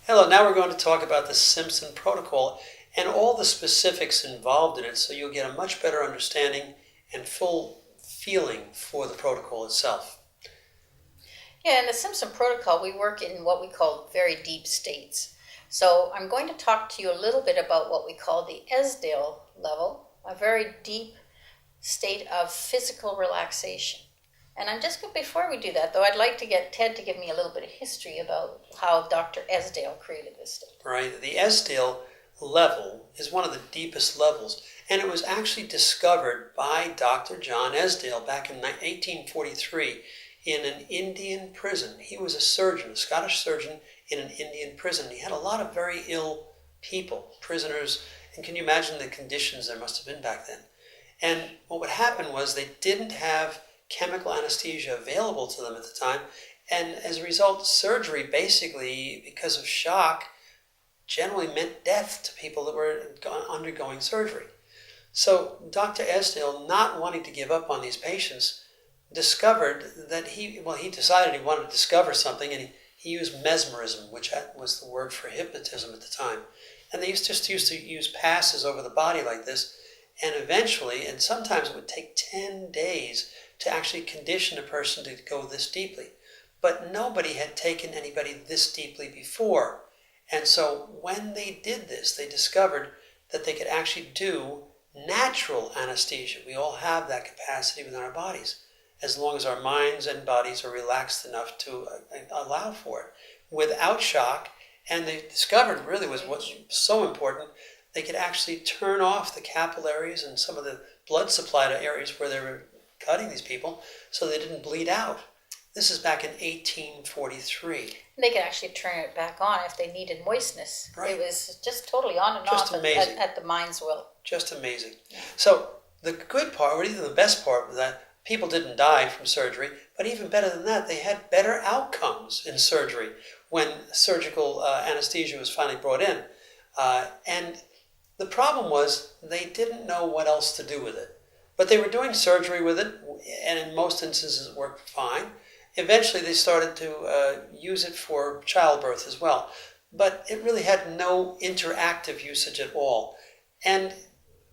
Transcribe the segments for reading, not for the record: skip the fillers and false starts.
Hello, now we're going to talk about the Simpson Protocol and all the specifics involved in it so you'll get a much better understanding and full feeling for the protocol itself. Yeah, in the Simpson Protocol, we work in what we call very deep states. So I'm going to talk to you a little bit about what we call the Esdale level, a very deep state of physical relaxation. And before we do that, though, I'd like to get Ted to give me a little bit of history about how Dr. Esdale created this state. Right. The Esdale level is one of the deepest levels, and it was actually discovered by Dr. John Esdale back in 1843 in an Indian prison. He was a surgeon, a Scottish surgeon in an Indian prison. He had a lot of very ill people, prisoners, and can you imagine the conditions there must have been back then? And what would happen was they didn't have chemical anesthesia available to them at the time, and as a result, surgery basically, because of shock, generally meant death to people that were undergoing surgery. So Dr. Esdale, not wanting to give up on these patients, discovered that he decided he wanted to discover something, and he used mesmerism, which was the word for hypnotism at the time. And they used to use passes over the body like this, and eventually, and sometimes it would take 10 days to actually condition a person to go this deeply. But nobody had taken anybody this deeply before. And so when they did this, they discovered that they could actually do natural anesthesia. We all have that capacity within our bodies, as long as our minds and bodies are relaxed enough to allow for it, without shock. And they discovered really was what's so important, they could actually turn off the capillaries and some of the blood supply to areas where they were cutting these people so they didn't bleed out. This is back in 1843. They could actually turn it back on if they needed moistness. Right. It was just totally on and just off at the mind's will. Just amazing. Yeah. So the good part, or even the best part, was that people didn't die from surgery, but even better than that, they had better outcomes in surgery when surgical anesthesia was finally brought in. And the problem was they didn't know what else to do with it. But they were doing surgery with it, and in most instances it worked fine. Eventually they started to use it for childbirth as well. But it really had no interactive usage at all. And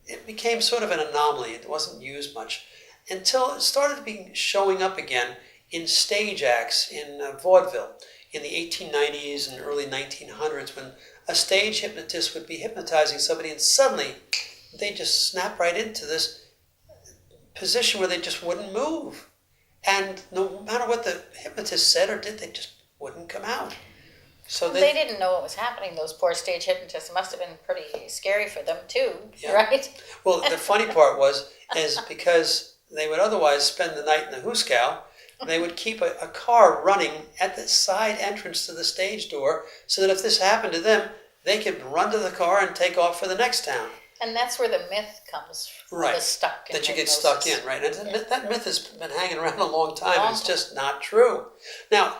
it became sort of an anomaly. It wasn't used much until it started showing up again in stage acts in vaudeville in the 1890s and early 1900s, when a stage hypnotist would be hypnotizing somebody and suddenly they just snap right into this position where they just wouldn't move. And no matter what the hypnotist said or did, they just wouldn't come out. So they didn't know what was happening. Those poor stage hypnotists. It must have been pretty scary for them too, yeah. Right? Well, the funny part is because they would otherwise spend the night in the hoosegow, they would keep a car running at the side entrance to the stage door so that if this happened to them, they could run to the car and take off for the next town. And that's where the myth comes from, right, that you get stuck in, right? And yeah. That myth has been hanging around a long time, and it's just not true. Now,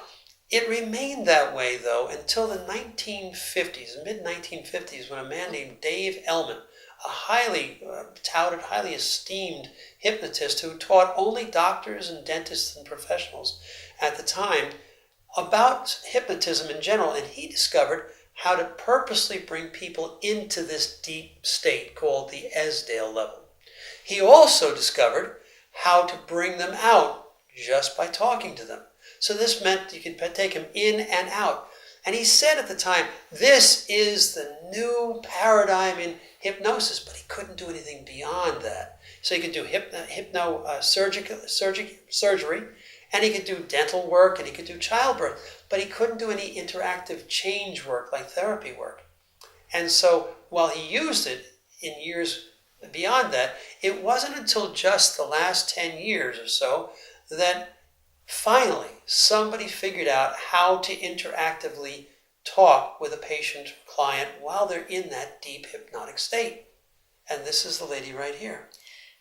it remained that way, though, until the 1950s, mid-1950s, when a man named Dave Ellman, a highly touted, highly esteemed hypnotist who taught only doctors and dentists and professionals at the time about hypnotism in general, and he discovered how to purposely bring people into this deep state called the Esdale level. He also discovered how to bring them out just by talking to them. So this meant you could take them in and out. And he said at the time, this is the new paradigm in hypnosis, but he couldn't do anything beyond that. So he could do surgery, and he could do dental work, and he could do childbirth, but he couldn't do any interactive change work like therapy work. And so while he used it in years beyond that, it wasn't until just the last 10 years or so that finally somebody figured out how to interactively talk with a patient or client while they're in that deep hypnotic state. And this is the lady right here.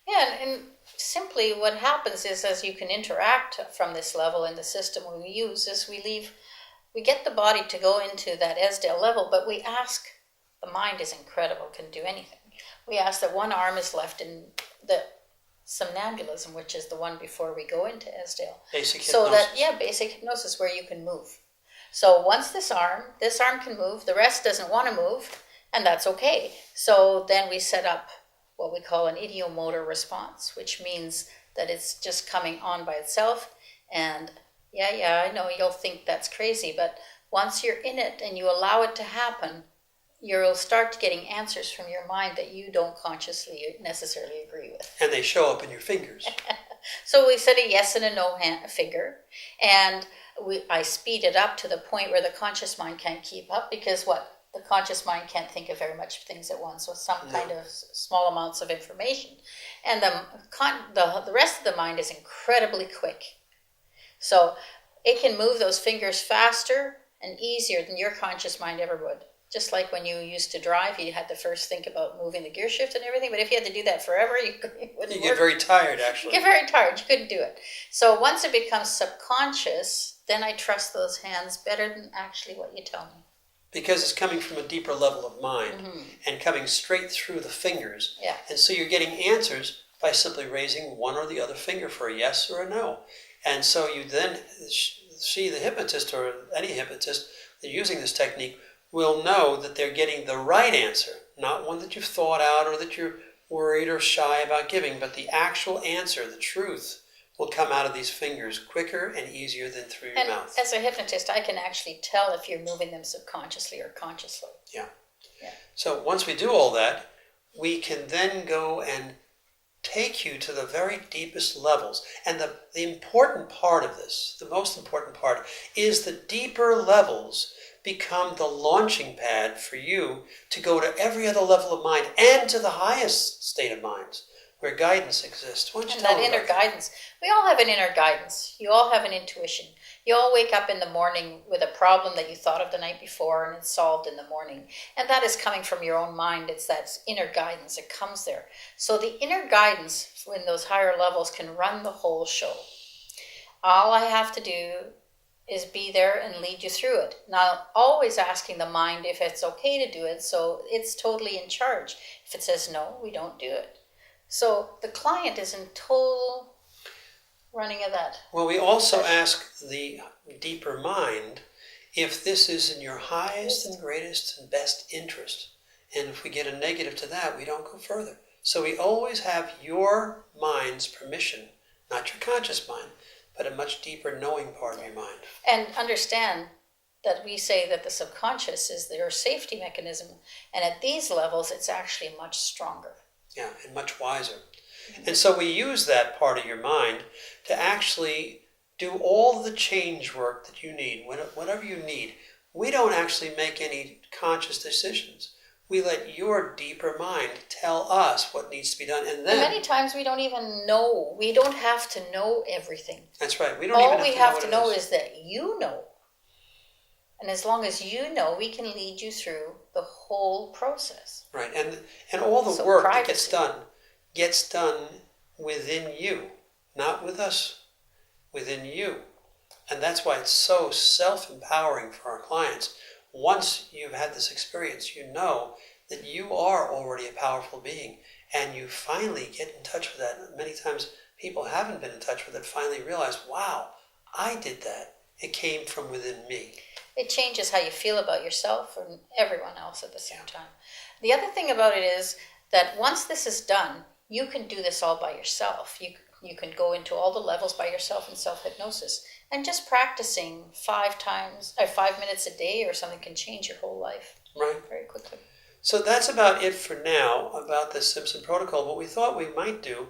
Yeah, and simply what happens is, as you can interact from this level in the system we use, is we get the body to go into that Esdale level, but we ask, the mind is incredible, can do anything. We ask that one arm is left in the somnambulism, which is the one before we go into Esdale. Basic hypnosis. So that, basic hypnosis where you can move. So once this arm can move, the rest doesn't want to move, and that's okay. So then we set up what we call an idiomotor response, which means that it's just coming on by itself. And yeah, I know you'll think that's crazy, but once you're in it and you allow it to happen, you'll start getting answers from your mind that you don't consciously necessarily agree with. And they show up in your fingers. So we set a yes and a no finger, and I speed it up to the point where the conscious mind can't keep up, because the conscious mind can't think of very much things at once, with some kind of small amounts of information. And the rest of the mind is incredibly quick. So it can move those fingers faster and easier than your conscious mind ever would. Just like when you used to drive, you had to first think about moving the gear shift and everything. But if you had to do that forever, it wouldn't You get very tired, actually. You get very tired. You couldn't do it. So once it becomes subconscious, then I trust those hands better than actually what you tell me. Because it's coming from a deeper level of mind and coming straight through the fingers. Yeah. And so you're getting answers by simply raising one or the other finger for a yes or a no. And so you then see the hypnotist, or any hypnotist using this technique, will know that they're getting the right answer, not one that you've thought out or that you're worried or shy about giving, but the actual answer, the truth, will come out of these fingers quicker and easier than through your mouth. As a hypnotist, I can actually tell if you're moving them subconsciously or consciously. Yeah. So once we do all that, we can then go and take you to the very deepest levels. And the important part of this, the most important part, is the deeper levels become the launching pad for you to go to every other level of mind and to the highest state of mind where guidance exists. And that inner guidance. We all have an inner guidance. You all have an intuition. You all wake up in the morning with a problem that you thought of the night before, and it's solved in the morning. And that is coming from your own mind. It's that inner guidance. It comes there. So the inner guidance in those higher levels can run the whole show. All I have to do is be there and lead you through it. Now, always asking the mind if it's okay to do it, so it's totally in charge. If it says no, we don't do it. So the client is in total running of that. Well, we also ask the deeper mind if this is in your highest and greatest and best interest. And if we get a negative to that, we don't go further. So we always have your mind's permission, not your conscious mind, but a much deeper knowing part of your mind. And understand that we say that the subconscious is their safety mechanism. And at these levels, it's actually much stronger. Yeah, and much wiser. And so we use that part of your mind to actually do all the change work that you need, whatever you need. We don't actually make any conscious decisions. We let your deeper mind tell us what needs to be done. And then many times we don't even know. We don't have to know everything. That's right. All we have to know is that you know. And as long as you know, we can lead you through the whole process. Right. And all the work that gets done within you, not with us, within you. And that's why it's so self-empowering for our clients. Once you've had this experience, you know that you are already a powerful being, and you finally get in touch with that. Many times people haven't been in touch with it, finally realize, wow, I did that. It came from within me. It changes how you feel about yourself and everyone else at the same time. The other thing about it is that once this is done, you can do this all by yourself. You can go into all the levels by yourself in self-hypnosis. And just practicing 5 minutes a day or something can change your whole life. Right. Very quickly. So that's about it for now about the Simpson Protocol. What we thought we might do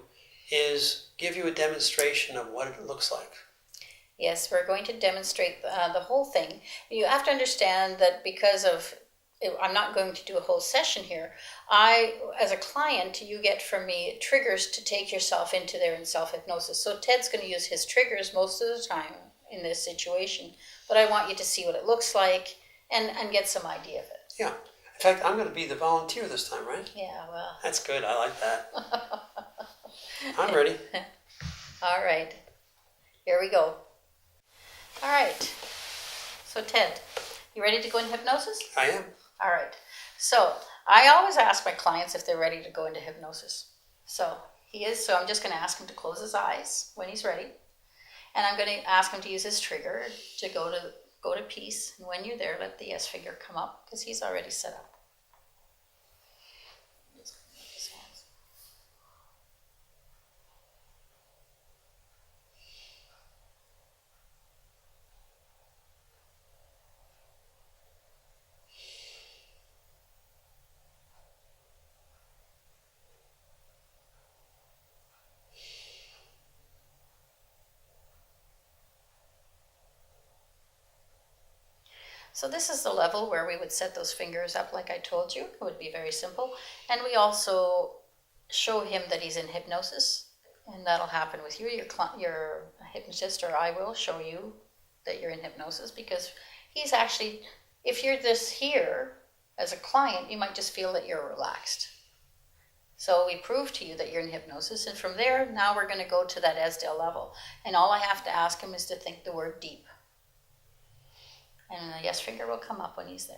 is give you a demonstration of what it looks like. Yes, we're going to demonstrate the whole thing. You have to understand that because of, I'm not going to do a whole session here. As a client, you get from me triggers to take yourself into there in self-hypnosis. So Ted's going to use his triggers most of the time in this situation, but I want you to see what it looks like and get some idea of it. Yeah. In fact, I'm going to be the volunteer this time, right? Yeah, well. That's good. I like that. I'm ready. All right. Here we go. All right. So Ted, you ready to go into hypnosis? I am. All right. So I always ask my clients if they're ready to go into hypnosis. So he is. So I'm just going to ask him to close his eyes when he's ready. And I'm going to ask him to use his trigger to go to go to peace. And when you're there, let the yes finger come up because he's already set up. So this is the level where we would set those fingers up like I told you. It would be very simple. And we also show him that he's in hypnosis. And that'll happen with you. Your hypnotist or I will show you that you're in hypnosis because he's actually, if you're this here as a client, you might just feel that you're relaxed. So we prove to you that you're in hypnosis. And from there, now we're going to go to that Esdale level. And all I have to ask him is to think the word deep. And the yes finger will come up when he's there.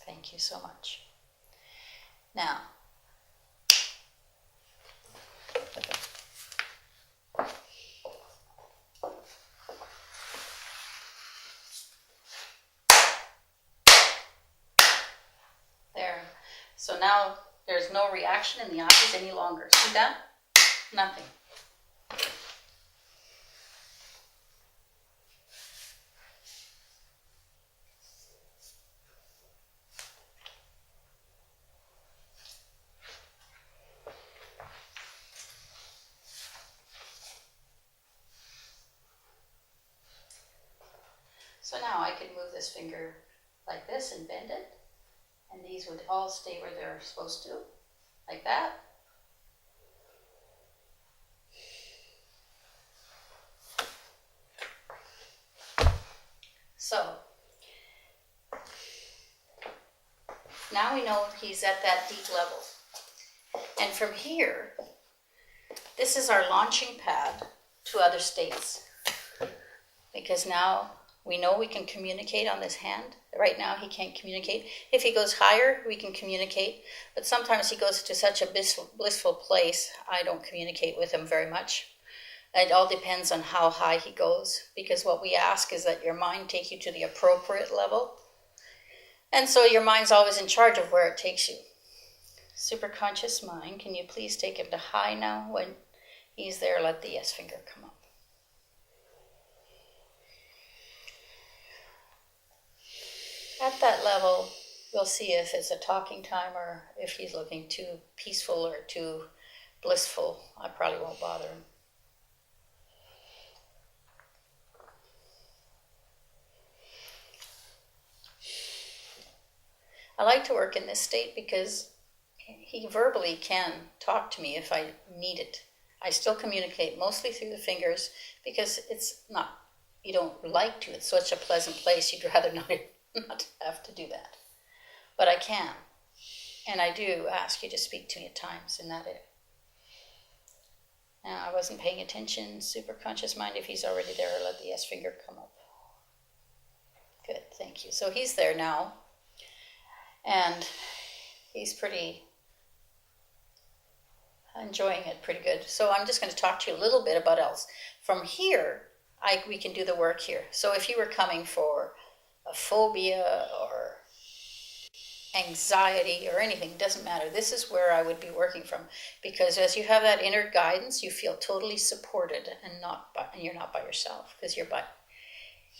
Thank you so much. Now, there. So now there's no reaction in the eyes any longer. See that? Nothing. So now I could move this finger like this and bend it. And these would all stay where they're supposed to, like that. So, now we know he's at that deep level. And from here, this is our launching pad to other states. Because now we know we can communicate on this hand. Right now he can't communicate. If he goes higher, we can communicate. But sometimes he goes to such a blissful place, I don't communicate with him very much. It all depends on how high he goes. Because what we ask is that your mind take you to the appropriate level. And so your mind's always in charge of where it takes you. Superconscious mind, can you please take him to high now? When he's there, let the yes finger come up. At that level, we'll see if it's a talking time or if he's looking too peaceful or too blissful. I probably won't bother him. I like to work in this state because he verbally can talk to me if I need it. I still communicate mostly through the fingers because it's not, you don't like to. It's such a pleasant place, you'd rather not have to do that. But I can. And I do ask you to speak to me at times in that area. Now, I wasn't paying attention. Superconscious mind, if he's already there, let the yes finger come up. Good, thank you. So he's there now. And he's pretty enjoying it pretty good. So I'm just going to talk to you a little bit about else. From here, we can do the work here. So if you were coming for a phobia or anxiety or anything, doesn't matter. This is where I would be working from, because as you have that inner guidance, you feel totally supported and you're not by yourself, because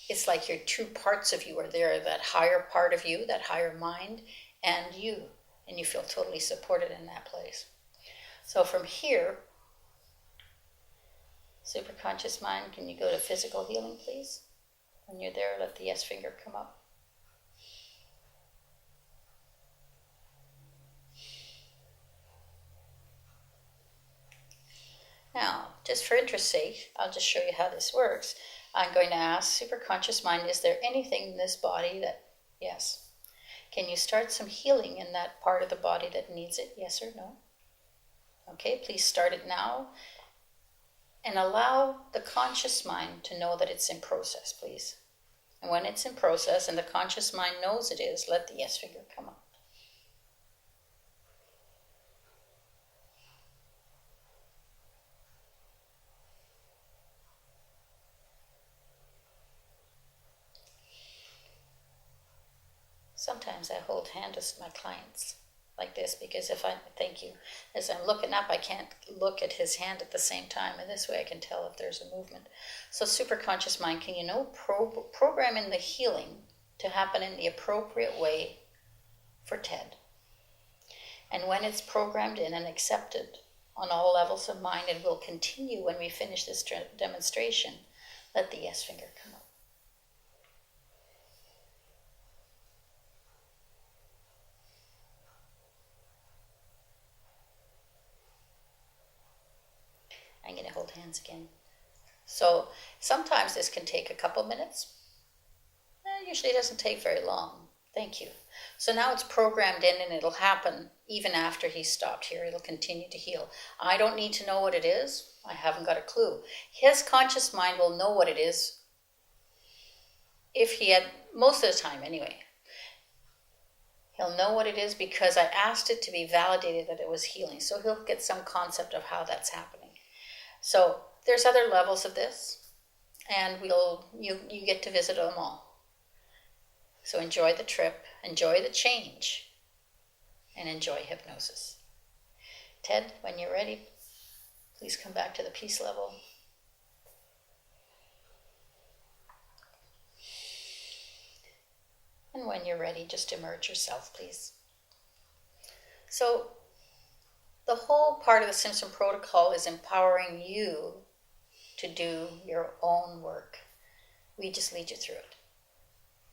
it's like your two parts of you are there, that higher part of you, that higher mind, and you feel totally supported in that place. So from here, superconscious mind, can you go to physical healing, please? When you're there, let the yes finger come up. Now, just for interest's sake, I'll just show you how this works. I'm going to ask superconscious mind, is there anything in this body that, yes. Can you start some healing in that part of the body that needs it, yes or no? Okay, please start it now. And allow the conscious mind to know that it's in process, please. And when it's in process and the conscious mind knows it is, let the yes finger come up. Sometimes I hold hands to my clients like this because thank you, as I'm looking up, I can't look at his hand at the same time, and this way I can tell if there's a movement. So superconscious mind, can you know, program in the healing to happen in the appropriate way for Ted. And when it's programmed in and accepted on all levels of mind, and will continue when we finish this demonstration, let the yes finger come up. I'm going to hold hands again. So sometimes this can take a couple minutes. Usually it doesn't take very long. Thank you. So now it's programmed in and it'll happen even after he's stopped here. It'll continue to heal. I don't need to know what it is. I haven't got a clue. His conscious mind will know what it is if he had, most of the time anyway. He'll know what it is because I asked it to be validated that it was healing. So he'll get some concept of how that's happening. So there's other levels of this, and you get to visit them all. So enjoy the trip, enjoy the change, and enjoy hypnosis. Ted, when you're ready, please come back to the peace level. And when you're ready, just emerge yourself, please. So the whole part of the Simpson Protocol is empowering you to do your own work. We just lead you through it.